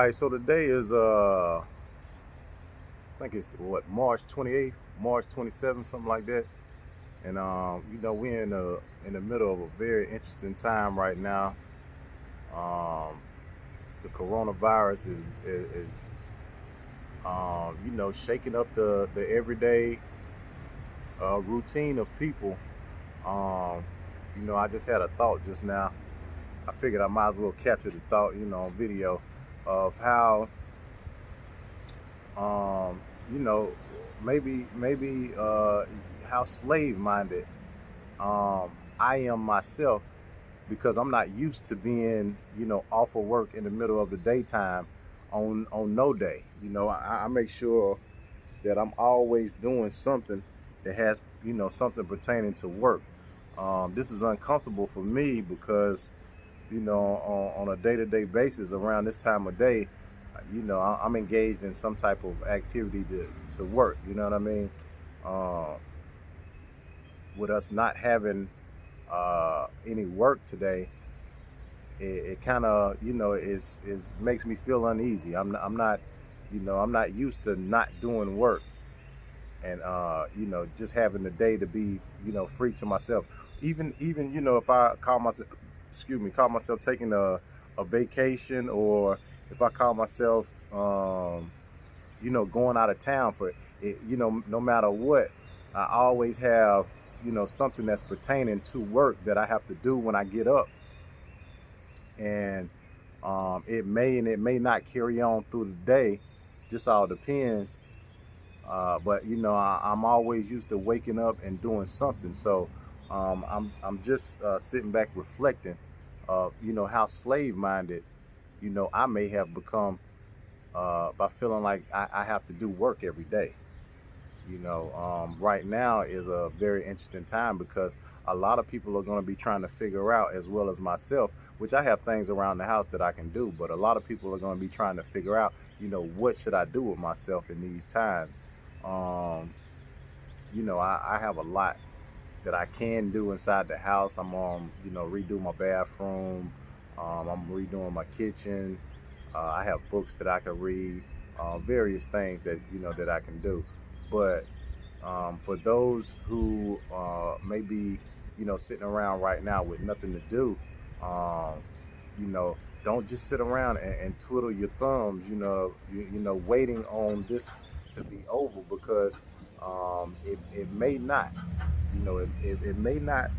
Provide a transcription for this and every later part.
right, so today is I think it's what, March 28th, March 27th, something like that. And we're in the middle of a very interesting time right now. Um, the coronavirus is shaking up the everyday routine of people. Um, I just had a thought just now. I figured I might as well capture the thought, on video of how um, you know, maybe how slave minded I am myself, because I'm not used to being, off of work in the middle of the daytime on no day. I make sure that I'm always doing something that has, something pertaining to work. This is uncomfortable for me because, on a day-to-day basis around this time of day, I'm engaged in some type of activity to work. You know what I mean? Uh, with us not having any work today, it kind of, is makes me feel uneasy. I'm not used to not doing work, and just having the day to be, free to myself. Even if I call myself taking a vacation, or if I call myself going out of town for it, no matter what, I always have, something that's pertaining to work that I have to do when I get up. And it may and it may not carry on through the day, just all depends. But I'm always used to waking up and doing something. So I'm just sitting back reflecting, how slave minded, I may have become by feeling like I have to do work every day. Right now is a very interesting time because a lot of people are going to be trying to figure out, as well as myself, which I have things around the house that I can do, but a lot of people are going to be trying to figure out, what should I do with myself in these times. Um, I have a lot that I can do inside the house. I'm redo my bathroom. I'm redoing my kitchen. I have books that I can read, various things that that I can do. But for those who may be, sitting around right now with nothing to do, um, you know, don't just sit around and twiddle your thumbs, waiting on this to be over, because it may not, it may not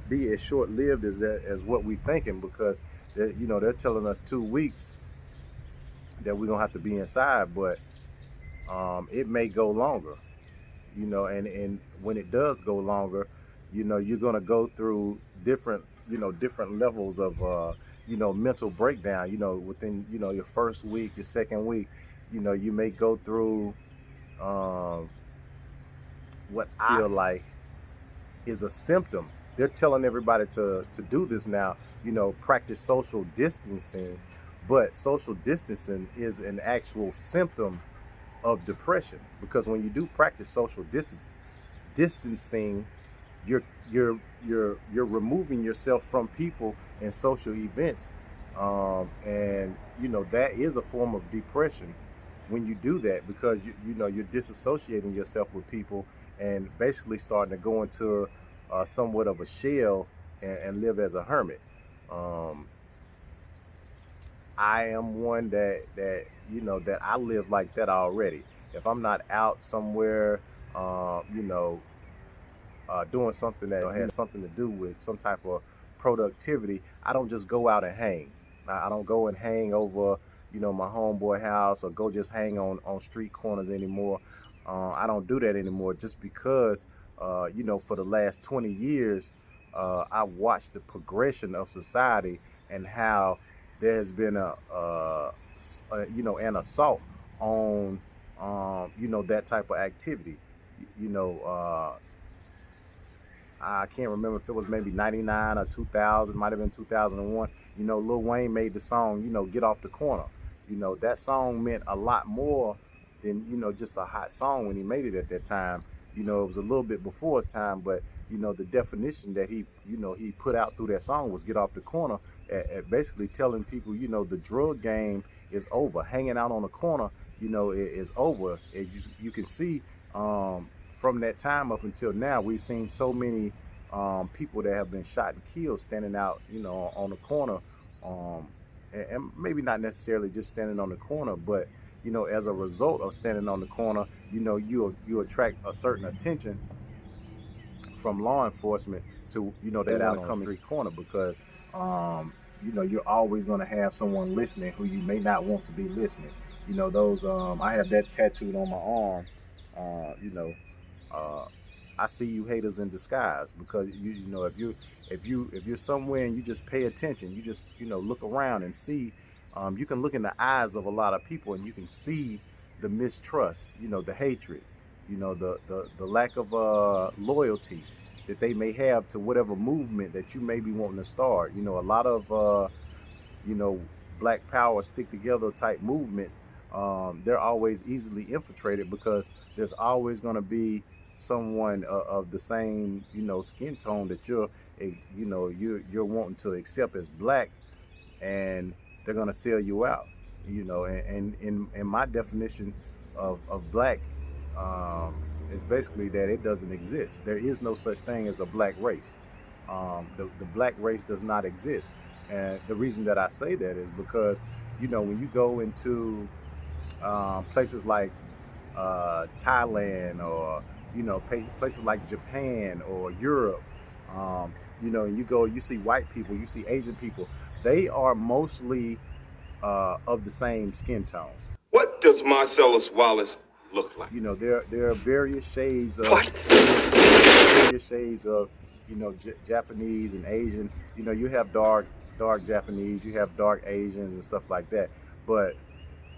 be as short lived as what we thinking, because they're telling us 2 weeks that we're gonna have to be inside, but it may go longer, and when it does go longer, you're gonna go through different levels of mental breakdown. Within your first week, your second week, you may go through um, what I feel like is a symptom. They're telling everybody to do this now, practice social distancing, but social distancing is an actual symptom of depression, because when you do practice social distancing, you're you're removing yourself from people and social events, and that is a form of depression when you do that, because you're disassociating yourself with people and basically starting to go into somewhat of a shell, and live as a hermit. um, I am one that I live like that already. If I'm not out somewhere, doing something that has something to do with some type of productivity, I don't just go out and hang. I don't go and hang over, my homeboy house, or go just hang on street corners anymore. I don't do that anymore, just because, for the last 20 years, I watched the progression of society, and how there has been an assault on, that type of activity. You know, I can't remember if it was maybe 99 or 2000, might have been 2001. Lil Wayne made the song, Get Off the Corner. That song meant a lot more than, just a hot song when he made it at that time. it was a little bit before his time, but the definition that he put out through that song was get off the corner, at basically telling people, the drug game is over. Hanging out on the corner, is over. As you can see, from that time up until now, we've seen so many people that have been shot and killed standing out, on the corner, um, and maybe not necessarily just standing on the corner, but as a result of standing on the corner, you attract a certain attention from law enforcement to that out on the street corner, because you're always going to have someone listening who you may not want to be listening. Those I have that tattooed on my arm. You know, uh, I see you haters in disguise, because if you're somewhere and you just pay attention, you just look around and see, you can look in the eyes of a lot of people and you can see the mistrust, the hatred, the lack of loyalty that they may have to whatever movement that you may be wanting to start. A lot of you know black power stick together type movements, they're always easily infiltrated, because there's always going to be someone of the same skin tone that you're wanting to accept as black, and they're going to sell you out. And in my definition of black, um, is basically that it doesn't exist. There is no such thing as a black race. The black race does not exist. And the reason that I say that is because when you go into places like Thailand, or places like Japan or Europe, and you see white people, you see Asian people, they are mostly of the same skin tone. What does Marcellus Wallace look like? There are various shades of What? Japanese and Asian. You have dark Japanese, you have dark Asians and stuff like that. But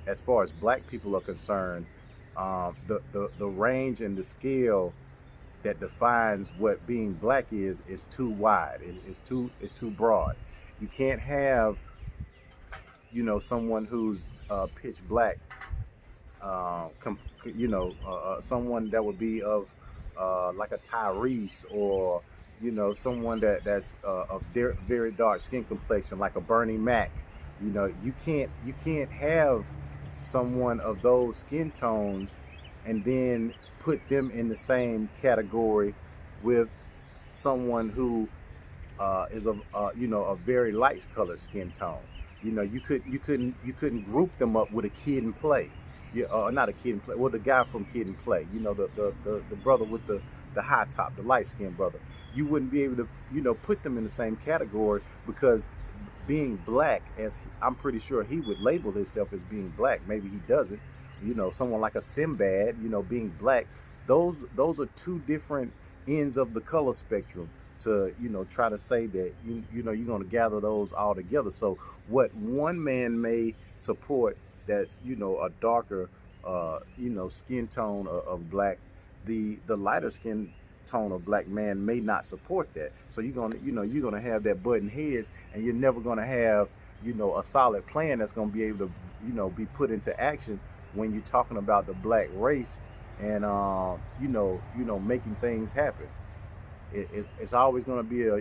as far as black people are concerned, the range and the scale that defines what being black is too wide. It's too broad. You can't have someone who's pitch black, someone that would be of like a Tyrese, or someone that's of very dark skin complexion, like a Bernie Mac. You can't have someone of those skin tones and then put them in the same category with someone who is a very light colored skin tone. You couldn't group them up with a Kid and Play. Yeah, not a Kid and Play. Well, the guy from Kid and Play. The brother with the high top, the light skinned brother. You wouldn't be able to put them in the same category, because being black, as I'm pretty sure he would label himself as being black. Maybe he doesn't. Someone like a Sinbad, being black. Those are two different ends of the color spectrum. To try to say that you're going to gather those all together. So what one man may support, that's a darker skin tone of black, the lighter skin tone of black man may not support that. So you're gonna have that button heads, and you're never gonna have a solid plan that's gonna be able to be put into action when you're talking about the black race, and making things happen. It's always going to be a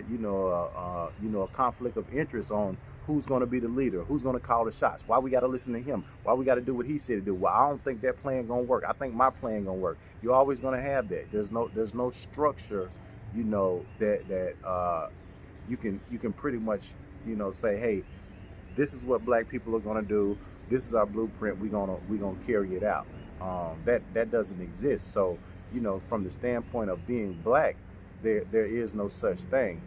conflict of interest on who's going to be the leader, who's going to call the shots, why we got to listen to him, why we got to do what he said to do. Well, I don't think that plan going to work. I think my plan going to work. You're always going to have that. There's no structure, that you can pretty much say, hey, this is what black people are going to do. This is our blueprint. We're gonna carry it out. That doesn't exist. So from the standpoint of being black, there is no such thing.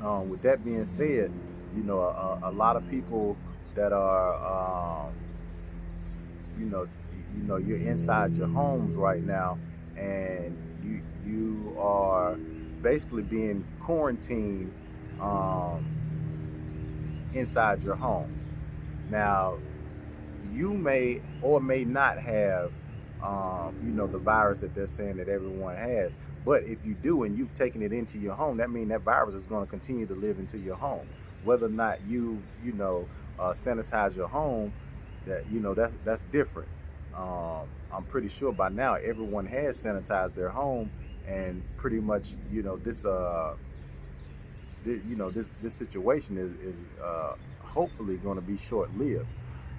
With that being said, a lot of people that are, you're inside your homes right now, and you are basically being quarantined inside your home. Now, you may or may not have the virus that they're saying that everyone has. But if you do, and you've taken it into your home, that means that virus is going to continue to live into your home. Whether or not you've, sanitized your home, that's different. I'm pretty sure by now everyone has sanitized their home, and pretty much, this situation is hopefully going to be short lived.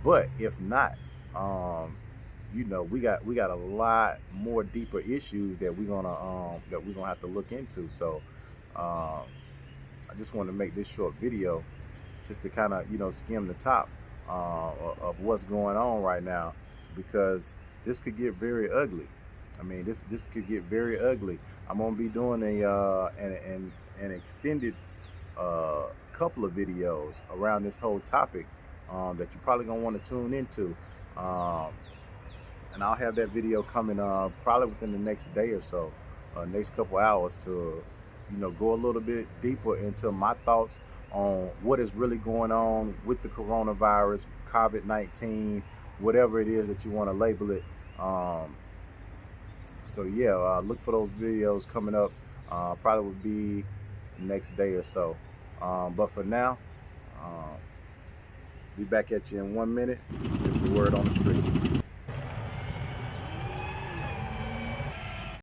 But if not, um, we got a lot more deeper issues that we're gonna have to look into. So um, I just want to make this short video just to kind of skim the top of what's going on right now, because this could get very ugly. I mean, this could get very ugly. I'm gonna be doing an extended couple of videos around this whole topic that you're probably gonna want to tune into, um, and I'll have that video coming probably within the next day or so, next couple hours, to go a little bit deeper into my thoughts on what is really going on with the coronavirus, COVID-19, whatever it is that you want to label it. So yeah, look for those videos coming up. Probably will be next day or so. But for now, be back at you in 1 minute. It's the word on the street.